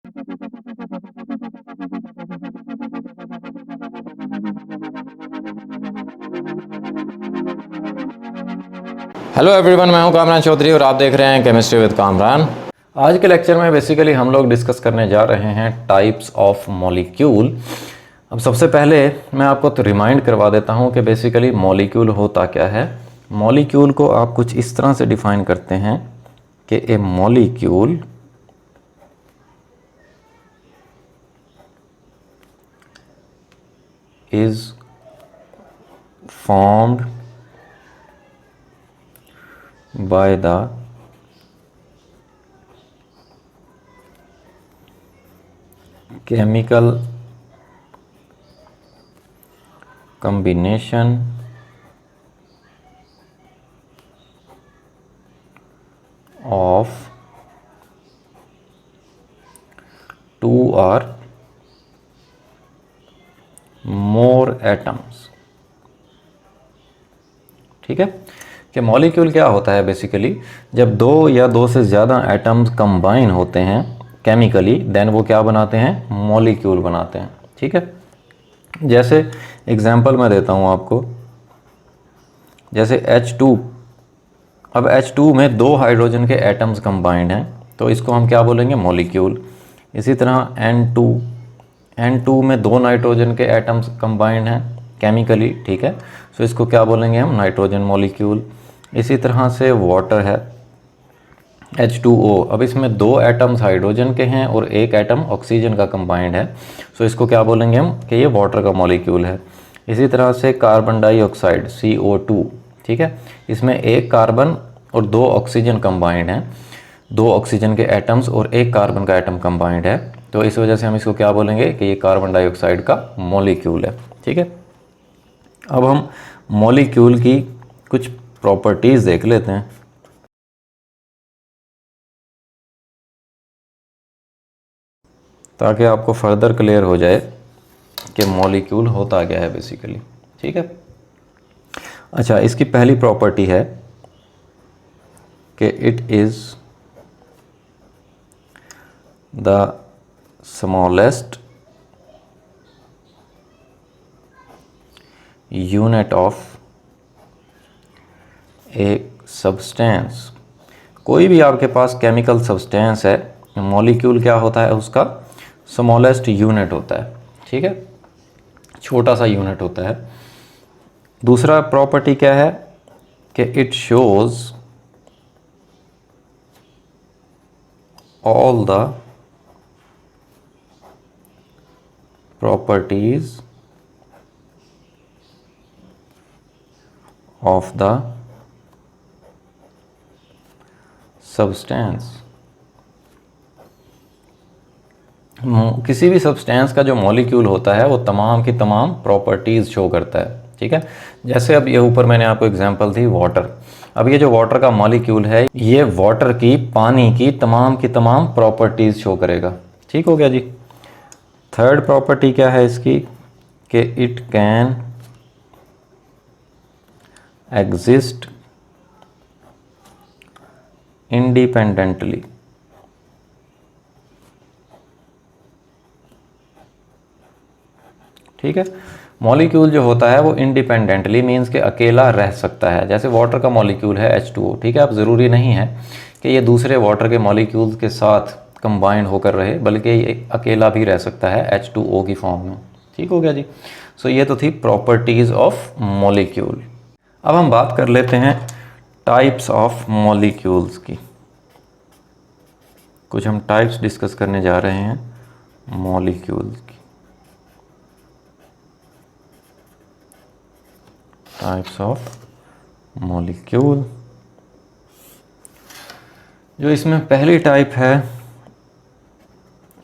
Hello everyone, मैं हूं कामरान चौधरी और आप देख रहे हैं केमिस्ट्री विद कामरान। आज के लेक्चर में बेसिकली हम लोग डिस्कस करने जा रहे हैं टाइप्स ऑफ मॉलिक्यूल। अब सबसे पहले मैं आपको तो रिमाइंड करवा देता हूं कि बेसिकली मॉलिक्यूल होता क्या है। मॉलिक्यूल को आप कुछ इस तरह से डिफाइन करते हैं कि a molecule is formed by the chemical combination of two or more atoms। ठीक है कि मॉलिक्यूल क्या होता है। बेसिकली जब दो या दो से ज़्यादा एटम्स कंबाइन होते हैं केमिकली, देन वो क्या बनाते हैं, मॉलिक्यूल बनाते हैं। ठीक है, जैसे एग्जांपल मैं देता हूँ आपको, जैसे H2। अब H2 में दो हाइड्रोजन के एटम्स कंबाइंड हैं तो इसको हम क्या बोलेंगे, मॉलिक्यूल। इसी तरह N2 में दो नाइट्रोजन के एटम्स कंबाइंड हैं केमिकली। ठीक है, तो इसको क्या बोलेंगे हम, नाइट्रोजन मॉलिक्यूल। इसी तरह से वाटर है H2O। अब इसमें दो एटम्स हाइड्रोजन के हैं और एक एटम ऑक्सीजन का कंबाइंड है, तो इसको क्या बोलेंगे हम कि ये वाटर का मॉलिक्यूल है। इसी तरह से कार्बन डाइऑक्साइड CO2। ठीक है, इसमें एक कार्बन और दो ऑक्सीजन कंबाइंड हैं, दो ऑक्सीजन के एटम्स और एक कार्बन का एटम कंबाइंड है, तो इस वजह से हम इसको क्या बोलेंगे कि ये कार्बन डाइऑक्साइड का मॉलिक्यूल है। ठीक है, अब हम मॉलिक्यूल की कुछ प्रॉपर्टीज़ देख लेते हैं ताकि आपको फर्दर क्लियर हो जाए कि मॉलिक्यूल होता क्या है बेसिकली। ठीक है, अच्छा, इसकी पहली प्रॉपर्टी है कि it is the smallest unit of a substance. कोई भी आपके पास केमिकल सब्सटेंस है, मॉलिक्यूल क्या होता है, उसका स्मॉलेस्ट यूनिट होता है। ठीक है, छोटा सा यूनिट होता है। दूसरा प्रॉपर्टी क्या है कि it shows all the properties of the substance. किसी भी सब्सटेंस का जो मॉलिक्यूल होता है वो तमाम की तमाम प्रॉपर्टीज़ शो करता है। ठीक है, जैसे अब ये ऊपर मैंने आपको एग्जांपल दी वाटर। अब ये जो वाटर का मॉलिक्यूल है, ये वाटर की, पानी की तमाम प्रॉपर्टीज़ शो करेगा। ठीक हो गया जी। थर्ड प्रॉपर्टी क्या है इसकी कि इट कैन एग्जिस्ट इंडिपेंडेंटली। ठीक है, मॉलिक्यूल जो होता है वो इंडिपेंडेंटली मीन्स कि अकेला रह सकता है। जैसे वाटर का मॉलिक्यूल है H2O। ठीक है, अब ज़रूरी नहीं है कि ये दूसरे वाटर के मॉलिक्यूल्स के साथ कंबाइन होकर रहे, बल्कि ये अकेला भी रह सकता है H2O की फॉर्म में। ठीक हो गया जी। सो ये तो थी प्रॉपर्टीज़ ऑफ मॉलिक्यूल। अब हम बात कर लेते हैं टाइप्स ऑफ मॉलिक्यूल्स की। कुछ हम टाइप्स डिस्कस करने जा रहे हैं मॉलिक्यूल्स की। टाइप्स ऑफ मॉलिक्यूल, जो इसमें पहली टाइप है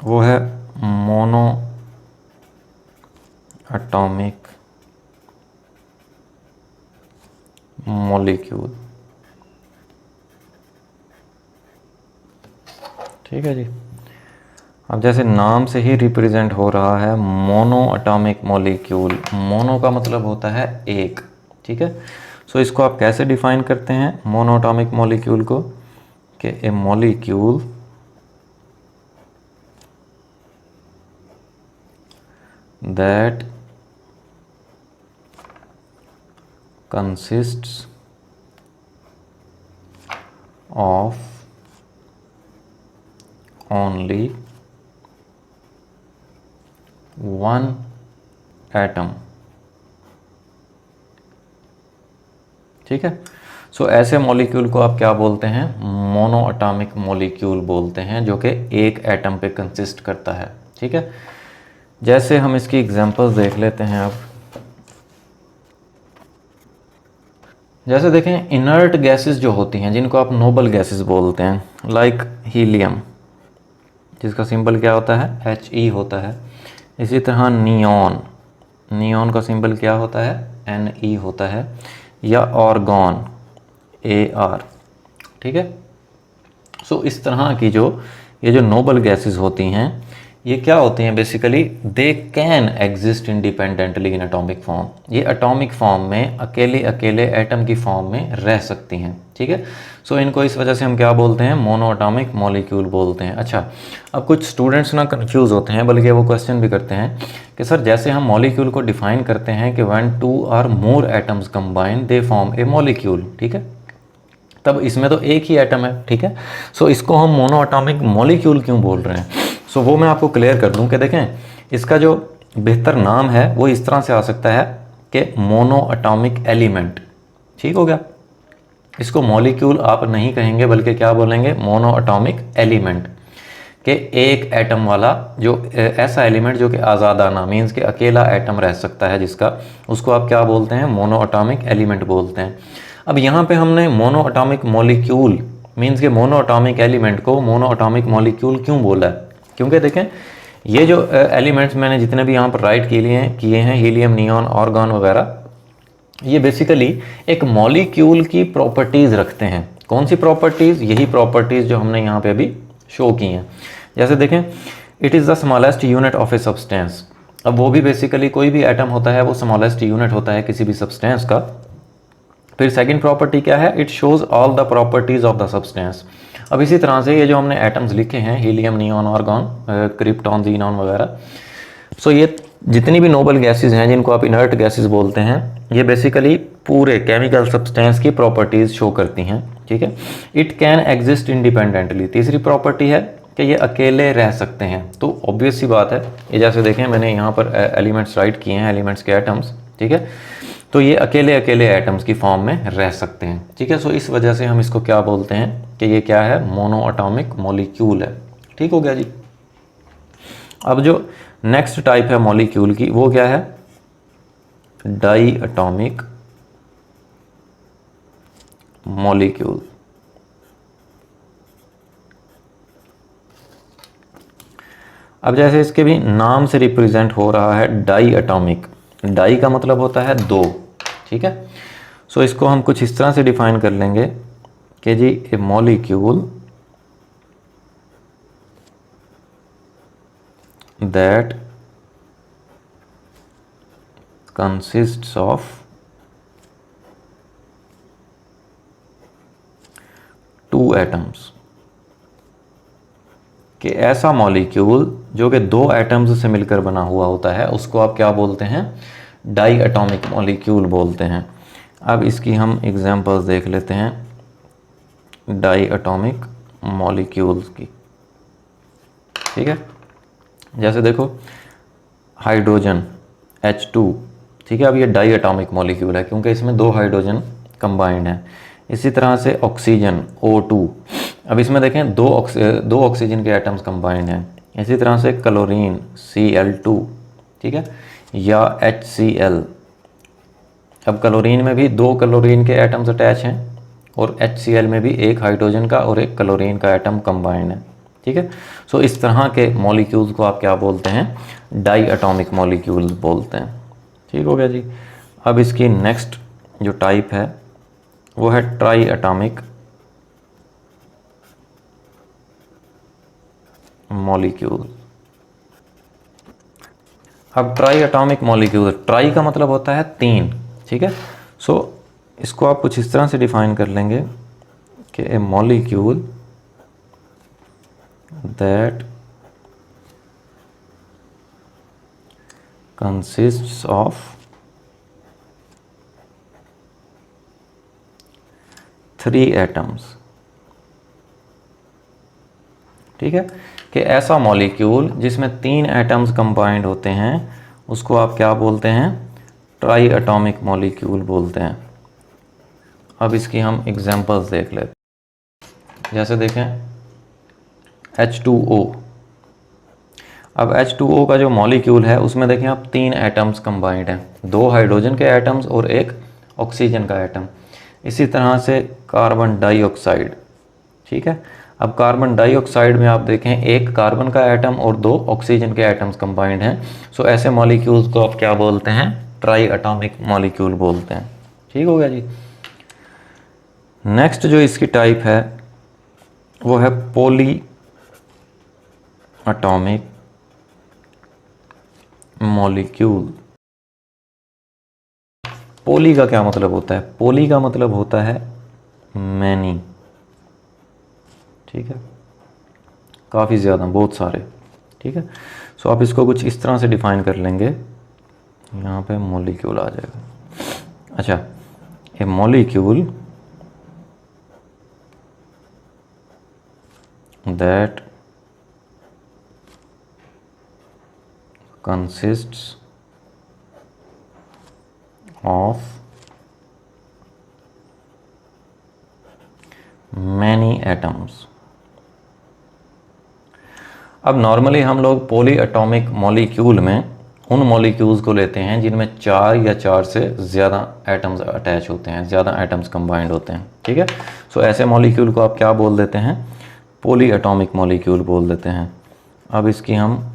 वो है मोनो एटॉमिक मॉलिक्यूल। ठीक है जी। अब जैसे नाम से ही रिप्रेजेंट हो रहा है मोनो एटॉमिक मॉलिक्यूल। मोनो का मतलब होता है एक। ठीक है, सो इसको आप कैसे डिफाइन करते हैं मोनो एटॉमिक मॉलिक्यूल को कि a molecule that consists of only one atom। ठीक है, सो ऐसे मॉलिक्यूल को आप क्या बोलते हैं? मोनो एटॉमिक मॉलिक्यूल बोलते हैं, जो कि एक एटम पे कंसिस्ट करता है। ठीक है, जैसे हम इसकी एग्जांपल्स देख लेते हैं। अब जैसे देखें, इनर्ट गैसेस जो होती हैं, जिनको आप नोबल गैसेस बोलते हैं, लाइक हीलियम, जिसका सिंबल क्या होता है? He होता है। इसी तरह नियॉन, नियॉन का सिंबल क्या होता है? Ne होता है। या ऑर्गॉन, Ar। ठीक है, सो इस तरह की ये जो नोबल गैसेस होती हैं, ये क्या होती हैं? Basically they can exist independently in atomic form. ये एटॉमिक फॉर्म में अकेले अकेले एटम की फॉर्म में रह सकती हैं। ठीक है, सो इनको इस वजह से हम क्या बोलते हैं? मोनो एटॉमिक मॉलिक्यूल बोलते हैं। अच्छा, अब कुछ स्टूडेंट्स ना कंफ्यूज होते हैं, बल्कि वो क्वेश्चन भी करते हैं कि सर, जैसे हम मॉलिक्यूल को डिफाइन करते हैं कि व्हेन टू और मोर atoms combine they form A molecule. ठीक है, तब इसमें तो एक ही एटम है। ठीक है, सो इसको हम मोनो एटॉमिक मॉलिक्यूल क्यों बोल रहे हैं? सो वो मैं आपको क्लियर कर दूं कि देखें, इसका जो बेहतर नाम है वो इस तरह से आ सकता है कि मोनो एटॉमिक एलिमेंट। ठीक हो गया, इसको मॉलिक्यूल आप नहीं कहेंगे, बल्कि क्या बोलेंगे? मोनो एटॉमिक एलिमेंट, के एक एटम वाला जो ऐसा एलिमेंट जो कि आज़ादाना, मीन्स कि अकेला एटम रह सकता है जिसका, उसको आप क्या बोलते हैं? मोनो एटॉमिक एलिमेंट बोलते हैं। अब यहाँ पे हमने मोनो एटॉमिक मॉलिक्यूल मीन्स के मोनो एटॉमिक एलिमेंट को मोनो एटॉमिक मॉलिक्यूल क्यों बोला है? क्योंकि देखें, ये जो एलिमेंट्स मैंने जितने भी यहाँ पर राइट किए हैं, हीलियम, नियॉन, ऑर्गॉन वगैरह, ये बेसिकली एक मॉलिक्यूल की प्रॉपर्टीज़ रखते हैं। कौन सी प्रॉपर्टीज़? यही प्रॉपर्टीज़ जो हमने यहाँ पे अभी शो की हैं। जैसे देखें, it is the smallest unit of a substance. अब वो भी बेसिकली कोई भी एटम होता है वो स्मॉलेस्ट यूनिट होता है किसी भी सब्सटेंस का। फिर सेकंड प्रॉपर्टी क्या है? It shows all the properties of the substance. अब इसी तरह से ये जो हमने एटम्स लिखे हैं, helium, neon, argon, krypton, xenon वगैरह, सो ये जितनी भी नोबल गैसेस हैं, जिनको आप इनर्ट गैसेस बोलते हैं, ये बेसिकली पूरे केमिकल सब्सटेंस की प्रॉपर्टीज़ शो करती हैं। ठीक है, इट कैन एग्जिस्ट इंडिपेंडेंटली। तीसरी प्रॉपर्टी है कि ये अकेले रह सकते हैं। तो ऑब्वियस सी बात है, ये जैसे देखें मैंने यहाँ पर एलिमेंट्स राइट किए हैं, एलिमेंट्स के एटम्स। ठीक है, तो ये अकेले अकेले एटम्स की फॉर्म में रह सकते हैं। ठीक है, सो इस वजह से हम इसको क्या बोलते हैं कि ये क्या है? मोनो एटॉमिक मॉलिक्यूल है। ठीक हो गया जी। अब जो नेक्स्ट टाइप है मॉलिक्यूल की, वो क्या है? Diatomic molecule. अब जैसे इसके भी नाम से रिप्रेजेंट हो रहा है डाई एटॉमिक। डाई का मतलब होता है दो। ठीक है, सो इसको हम कुछ इस तरह से डिफाइन कर लेंगे कि जी a molecule that consists of two atoms. कि ऐसा मॉलिक्यूल जो कि दो एटम्स से मिलकर बना हुआ होता है, उसको आप क्या बोलते हैं? डाई एटॉमिक मॉलिक्यूल बोलते हैं। अब इसकी हम एग्जांपल्स देख लेते हैं डाई एटॉमिक मॉलिक्यूल्स की। ठीक है, जैसे देखो, हाइड्रोजन H2। ठीक है, अब ये डाई एटॉमिक मॉलिक्यूल है क्योंकि इसमें दो हाइड्रोजन कंबाइंड हैं। इसी तरह से ऑक्सीजन O2। अब इसमें देखें दो ऑक्सीजन के एटम्स कंबाइंड हैं। इसी तरह से क्लोरीन Cl2। ठीक है, या HCl। अब क्लोरीन में भी दो क्लोरीन के एटम्स अटैच हैं और HCl में भी एक हाइड्रोजन का और एक क्लोरीन का एटम कंबाइंड है। ठीक है, सो इस तरह के मॉलिक्यूल्स को आप क्या बोलते हैं? डाई एटॉमिक मॉलिक्यूल्स बोलते हैं। ठीक हो गया जी। अब इसकी नेक्स्ट जो टाइप है वो है ट्राई एटॉमिक मॉलिक्यूल। अब ट्राई एटॉमिक मॉलिक्यूल, ट्राई का मतलब होता है तीन। ठीक है, सो इसको आप कुछ इस तरह से डिफाइन कर लेंगे कि a molecule that consists of 3 atoms. ठीक है, कि ऐसा मॉलिक्यूल जिसमें 3 एटम्स कंबाइंड होते हैं उसको आप क्या बोलते हैं? ट्राई एटॉमिक मॉलिक्यूल बोलते हैं। अब इसकी हम एग्जांपल्स देख लेते हैं। जैसे देखें H2O। अब H2O का जो मॉलिक्यूल है उसमें देखें आप 3 एटम्स कंबाइंड हैं, 2 हाइड्रोजन के एटम्स और 1 ऑक्सीजन का एटम। इसी तरह से कार्बन डाइऑक्साइड। ठीक है, अब कार्बन डाइऑक्साइड में आप देखें 1 कार्बन का एटम और 2 ऑक्सीजन के एटम्स कंबाइंड हैं। सो ऐसे मॉलिक्यूल्स को आप क्या बोलते हैं? ट्राई एटॉमिक मॉलिक्यूल बोलते हैं। ठीक हो गया जी। नेक्स्ट जो इसकी टाइप है वो है पॉली एटॉमिक मॉलिक्यूल। पॉली का क्या मतलब होता है? पॉली का मतलब होता है मैनी। ठीक है, काफ़ी ज़्यादा, बहुत सारे। ठीक है, सो आप इसको कुछ इस तरह से डिफाइन कर लेंगे, यहाँ पे मॉलिक्यूल आ जाएगा। अच्छा, a molecule that consists of many atoms। अब नॉर्मली हम लोग पॉली एटॉमिक मॉलिक्यूल में उन मॉलिक्यूल्स को लेते हैं जिनमें 4 या 4 से ज़्यादा एटम्स अटैच होते हैं, ज़्यादा एटम्स कंबाइंड होते हैं। ठीक है, सो ऐसे मॉलिक्यूल को आप क्या बोल देते हैं? पॉली एटॉमिक मॉलिक्यूल बोल देते हैं। अब इसकी हम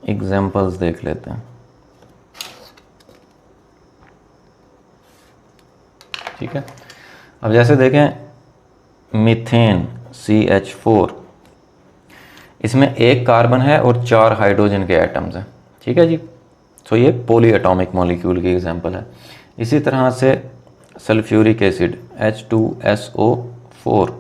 एग्जांपल्स देख लेते हैं। ठीक है, अब जैसे देखें मीथेन CH4, इसमें 1 कार्बन है और 4 हाइड्रोजन के एटम्स हैं। ठीक है जी, तो ये पॉली एटॉमिक मॉलिक्यूल की एग्जांपल है। इसी तरह से सल्फ्यूरिक एसिड H2SO4,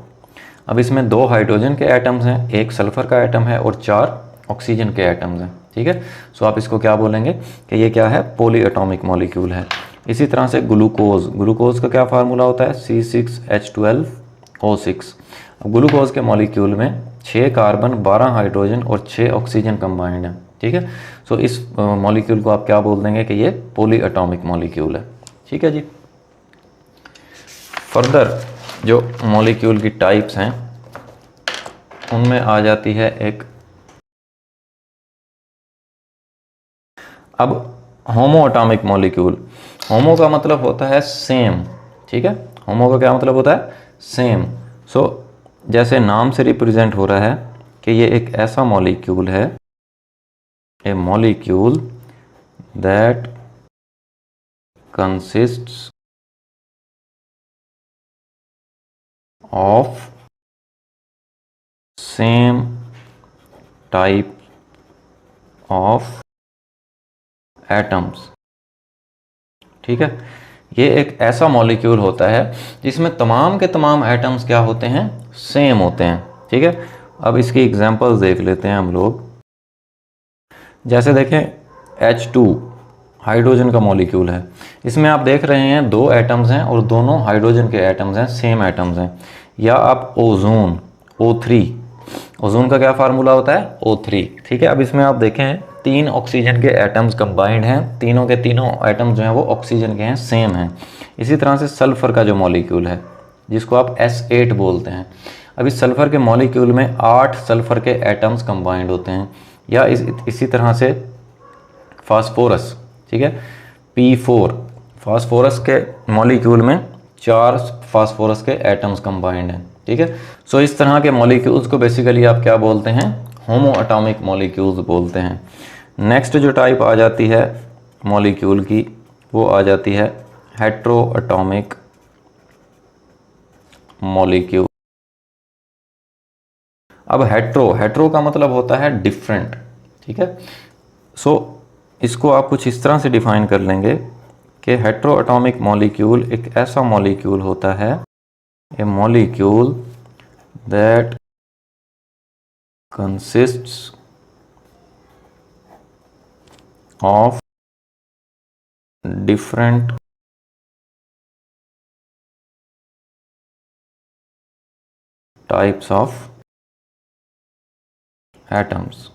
अब इसमें 2 हाइड्रोजन के एटम्स हैं, 1 सल्फर का एटम है और 4 ऑक्सीजन के एटम्स हैं। ठीक है, सो आप इसको क्या बोलेंगे कि ये क्या है? पॉली एटॉमिक मॉलिक्यूल है। इसी तरह से ग्लूकोज, ग्लूकोज का क्या फार्मूला होता है? C6H12O6। अब ग्लूकोज के मॉलिक्यूल में 6 कार्बन, 12 हाइड्रोजन और 6 ऑक्सीजन कंबाइंड है। ठीक है, सो इस मॉलिक्यूल को आप क्या बोल देंगे कि ये पॉली एटॉमिक मॉलिक्यूल है। ठीक है जी। फर्दर जो मॉलिक्यूल की टाइप्स हैं उनमें आ जाती है एक अब होमो एटॉमिक मॉलिक्यूल। होमो का मतलब होता है सेम। ठीक है, होमो का क्या मतलब होता है? सेम। सो जैसे नाम से रिप्रेजेंट हो रहा है कि ये एक ऐसा मॉलिक्यूल है, a molecule that consists of same type of atoms. ठीक है, ये एक ऐसा मॉलिक्यूल होता है जिसमें तमाम के तमाम एटम्स क्या होते हैं? सेम होते हैं। ठीक है, अब इसकी एग्जांपल्स देख लेते हैं हम लोग। जैसे देखें H2 हाइड्रोजन का मॉलिक्यूल है, इसमें आप देख रहे हैं 2 एटम्स हैं और दोनों हाइड्रोजन के एटम्स हैं, सेम एटम्स हैं। या आप ओजोन O3, ओजोन का क्या फार्मूला होता है? O3। ठीक है, अब इसमें आप देखें 3 ऑक्सीजन के एटम्स कंबाइंड हैं, तीनों के तीनों एटम्स जो हैं वो ऑक्सीजन के हैं, सेम हैं। इसी तरह से सल्फर का जो मॉलिक्यूल है जिसको आप S8 बोलते हैं, अब इस सल्फर के मॉलिक्यूल में 8 सल्फर के एटम्स कंबाइंड होते हैं। या इसी तरह से फास्फोरस, ठीक है, P4, फास्फोरस के मॉलिक्यूल में 4 फास्फोरस के एटम्स कंबाइंड हैं। ठीक है, सो इस तरह के मॉलिक्यूल्स को बेसिकली आप क्या बोलते हैं? होमो एटॉमिक मॉलिक्यूल्स बोलते हैं। नेक्स्ट जो टाइप आ जाती है मॉलिक्यूल की वो आ जाती है हेट्रो एटॉमिक मॉलिक्यूल। अब हेट्रो का मतलब होता है डिफरेंट। ठीक है, सो इसको आप कुछ इस तरह से डिफाइन कर लेंगे कि हेट्रो एटॉमिक मॉलिक्यूल एक ऐसा मॉलिक्यूल होता है, a molecule that consists of different types of atoms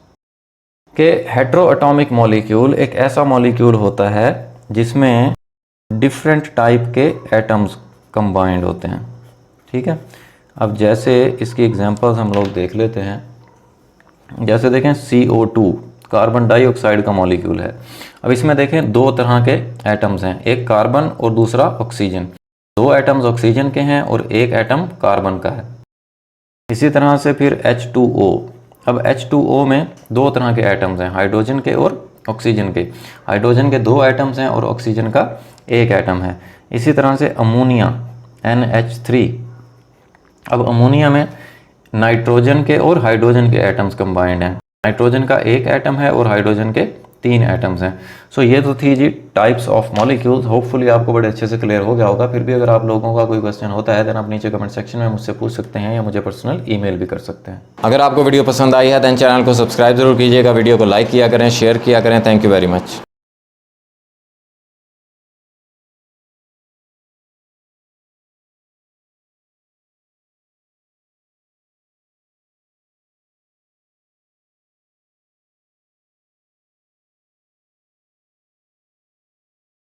के हेटेरोएटॉमिक मॉलिक्यूल एक ऐसा मॉलिक्यूल होता है जिसमें डिफरेंट टाइप के एटम्स कंबाइंड होते हैं। ठीक है, अब जैसे इसकी एग्जांपल्स हम लोग देख लेते हैं। जैसे देखें CO2 कार्बन डाइऑक्साइड का मॉलिक्यूल है। अब इसमें देखें दो तरह के एटम्स हैं, एक कार्बन और दूसरा ऑक्सीजन। दो एटम्स ऑक्सीजन के हैं और एक एटम कार्बन का है। इसी तरह से फिर H2O। अब H2O में दो तरह के एटम्स हैं, हाइड्रोजन के और ऑक्सीजन के। हाइड्रोजन के दो एटम्स हैं और ऑक्सीजन का एक एटम है। इसी तरह से अमोनिया NH3। अब अमोनिया में नाइट्रोजन के और हाइड्रोजन के एटम्स कंबाइंड हैं। नाइट्रोजन का एक एटम है और हाइड्रोजन के 3 एटम्स हैं। सो ये तो थी जी टाइप्स ऑफ मॉलिक्यूल्स। होपफुली आपको बड़े अच्छे से क्लियर हो गया होगा। फिर भी अगर आप लोगों का कोई क्वेश्चन होता है देन आप नीचे कमेंट सेक्शन में मुझसे पूछ सकते हैं या मुझे पर्सनल ईमेल भी कर सकते हैं। अगर आपको वीडियो पसंद आई है देन चैनल को सब्सक्राइब जरूर कीजिएगा, वीडियो को लाइक किया करें, शेयर किया करें। Thank you very much.